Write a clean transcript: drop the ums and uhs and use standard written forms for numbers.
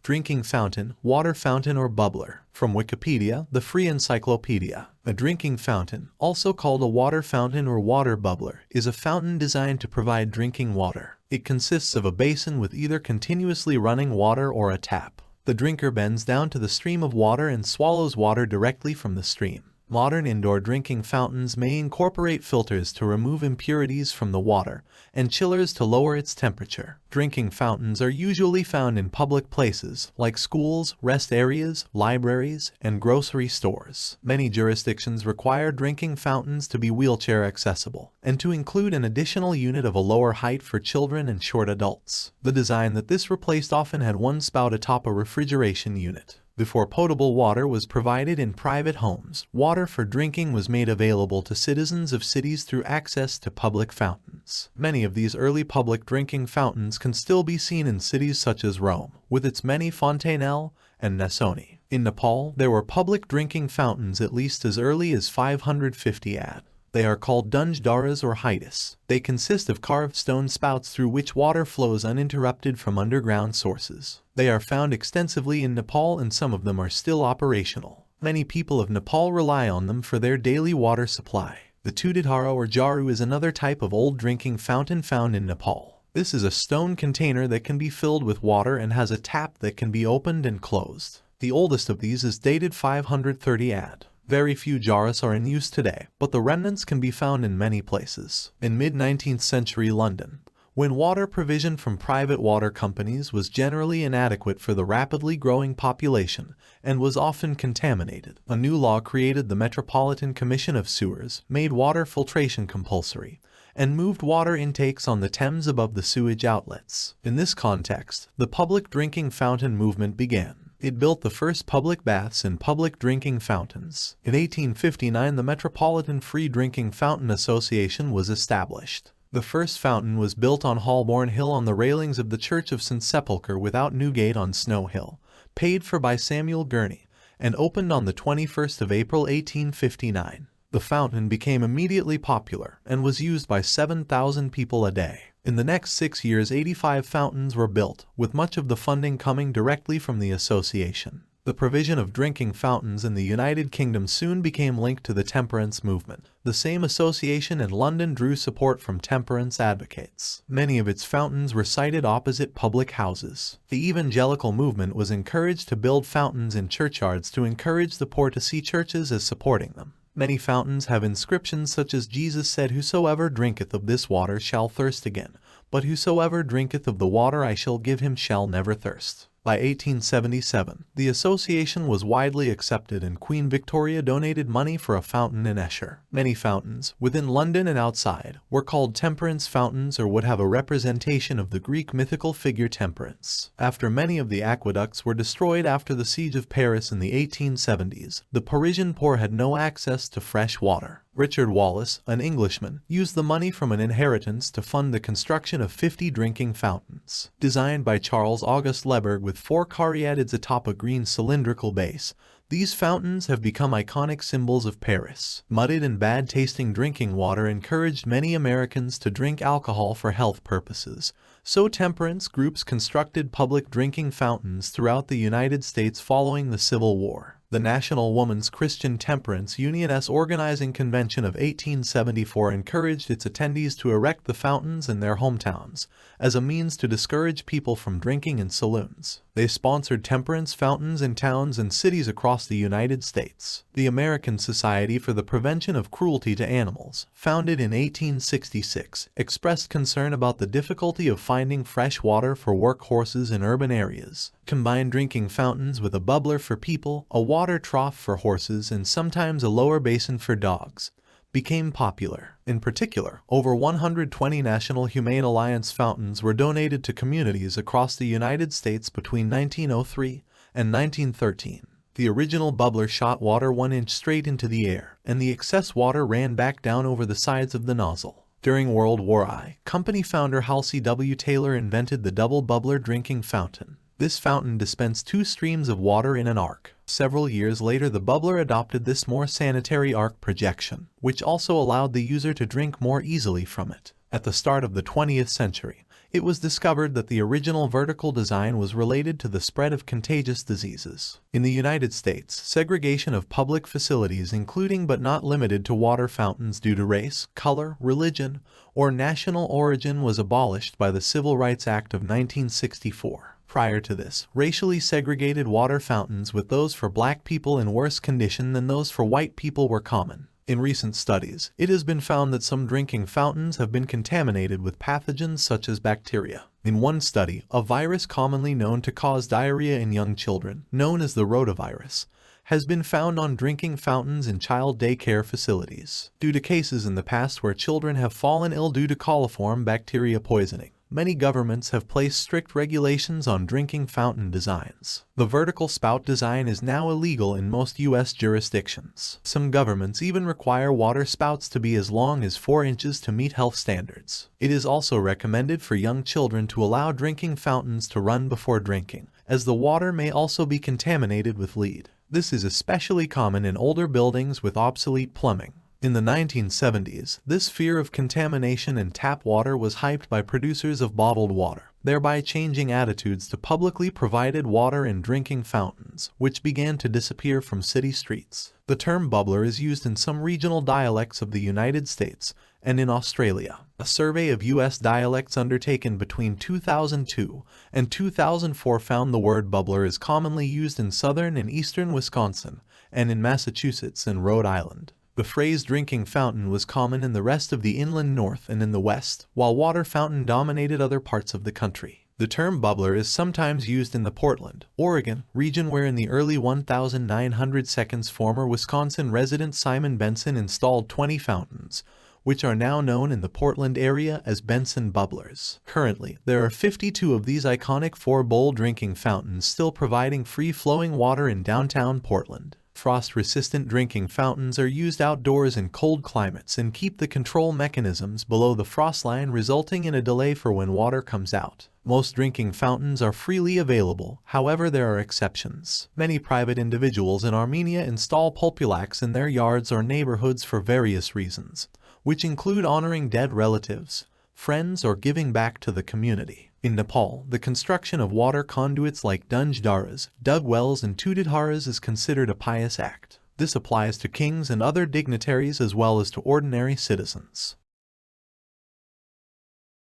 Drinking fountain, water fountain or bubbler. From Wikipedia, the free encyclopedia. A drinking fountain, also called a water fountain or water bubbler, is a fountain designed to provide drinking water. It consists of a basin with either continuously running water or a tap. The drinker bends down to the stream of water and swallows water directly from the stream. Modern indoor drinking fountains may incorporate filters to remove impurities from the water and chillers to lower its temperature. Drinking fountains are usually found in public places like schools, rest areas, libraries, and grocery stores. Many jurisdictions require drinking fountains to be wheelchair accessible and to include an additional unit of a lower height for children and short adults. The design that this replaced often had one spout atop a refrigeration unit. Before potable water was provided in private homes, water for drinking was made available to citizens of cities through access to public fountains. Many of these early public drinking fountains can still be seen in cities such as Rome, with its many fontanelles and nasoni. In Nepal, there were public drinking fountains at least as early as 550 AD. They are called dunjdaras or hitis. They consist of carved stone spouts through which water flows uninterrupted from underground sources. They are found extensively in Nepal and some of them are still operational. Many people of Nepal rely on them for their daily water supply. The tudidhara or jaru is another type of old drinking fountain found in Nepal. This is a stone container that can be filled with water and has a tap that can be opened and closed. The oldest of these is dated 530 AD. Very few jaras are in use today, but the remnants can be found in many places. In mid-19th century London, when water provision from private water companies was generally inadequate for the rapidly growing population and was often contaminated, a new law created the Metropolitan Commission of Sewers, made water filtration compulsory, and moved water intakes on the Thames above the sewage outlets. In this context, the public drinking fountain movement began. It built the first public baths and public drinking fountains. In 1859, the Metropolitan Free Drinking Fountain Association was established. The first fountain was built on Holborn Hill on the railings of the Church of St. Sepulchre without Newgate on Snow Hill, paid for by Samuel Gurney, and opened on the 21st of April 1859. The fountain became immediately popular and was used by 7,000 people a day. In the next 6 years, 85 fountains were built, with much of the funding coming directly from the association. The provision of drinking fountains in the United Kingdom soon became linked to the temperance movement. The same association in London drew support from temperance advocates. Many of its fountains were sited opposite public houses. The evangelical movement was encouraged to build fountains in churchyards to encourage the poor to see churches as supporting them. Many fountains have inscriptions such as Jesus said, "Whosoever drinketh of this water shall thirst again, but whosoever drinketh of the water I shall give him shall never thirst." By 1877, the association was widely accepted and Queen Victoria donated money for a fountain in Esher. Many fountains, within London and outside, were called temperance fountains or would have a representation of the Greek mythical figure Temperance. After many of the aqueducts were destroyed after the siege of Paris in the 1870s, the Parisian poor had no access to fresh water. Richard Wallace, an Englishman, used the money from an inheritance to fund the construction of 50 drinking fountains. Designed by Charles August Leberg with 4 caryatids atop a green cylindrical base, these fountains have become iconic symbols of Paris. Muddied and bad-tasting drinking water encouraged many Americans to drink alcohol for health purposes, so temperance groups constructed public drinking fountains throughout the United States following the Civil War. The National Woman's Christian Temperance Union's organizing convention of 1874 encouraged its attendees to erect the fountains in their hometowns as a means to discourage people from drinking in saloons. They sponsored temperance fountains in towns and cities across the United States. The American Society for the Prevention of Cruelty to Animals, founded in 1866, expressed concern about the difficulty of finding fresh water for work horses in urban areas. Combined drinking fountains with a bubbler for people, a water trough for horses, and sometimes a lower basin for dogs became popular. In particular, over 120 National Humane Alliance fountains were donated to communities across the United States between 1903 and 1913. The original bubbler shot water 1 inch straight into the air, and the excess water ran back down over the sides of the nozzle. During World War I, company founder Halsey W. Taylor invented the double bubbler drinking fountain. This fountain dispensed 2 streams of water in an arc. Several years later, the bubbler adopted this more sanitary arc projection, which also allowed the user to drink more easily from it. At the start of the 20th century, it was discovered that the original vertical design was related to the spread of contagious diseases. In the United States, segregation of public facilities, including but not limited to water fountains due to race, color, religion, or national origin, was abolished by the Civil Rights Act of 1964. Prior to this, racially segregated water fountains with those for black people in worse condition than those for white people were common. In recent studies, it has been found that some drinking fountains have been contaminated with pathogens such as bacteria. In one study, a virus commonly known to cause diarrhea in young children, known as the rotavirus, has been found on drinking fountains in child daycare facilities. Due to cases in the past where children have fallen ill due to coliform bacteria poisoning, many governments have placed strict regulations on drinking fountain designs. The vertical spout design is now illegal in most U.S. jurisdictions. Some governments even require water spouts to be as long as 4 inches to meet health standards. It is also recommended for young children to allow drinking fountains to run before drinking, as the water may also be contaminated with lead. This is especially common in older buildings with obsolete plumbing. In the 1970s, this fear of contamination in tap water was hyped by producers of bottled water, thereby changing attitudes to publicly provided water in drinking fountains, which began to disappear from city streets. The term bubbler is used in some regional dialects of the United States and in Australia. A survey of U.S. dialects undertaken between 2002 and 2004 found the word bubbler is commonly used in southern and eastern Wisconsin and in Massachusetts and Rhode Island. The phrase drinking fountain was common in the rest of the inland north and in the west, while water fountain dominated other parts of the country. The term bubbler is sometimes used in the Portland, Oregon region, where in the early 1900s former Wisconsin resident Simon Benson installed 20 fountains, which are now known in the Portland area as Benson bubblers. Currently, there are 52 of these iconic 4-bowl drinking fountains still providing free-flowing water in downtown Portland. Frost-resistant drinking fountains are used outdoors in cold climates and keep the control mechanisms below the frost line, resulting in a delay for when water comes out. Most drinking fountains are freely available, however there are exceptions. Many private individuals in Armenia install pulpulacs in their yards or neighborhoods for various reasons, which include honoring dead relatives, friends, or giving back to the community. In Nepal, the construction of water conduits like dunjdaras, dug wells, and tudidharas is considered a pious act. This applies to kings and other dignitaries as well as to ordinary citizens.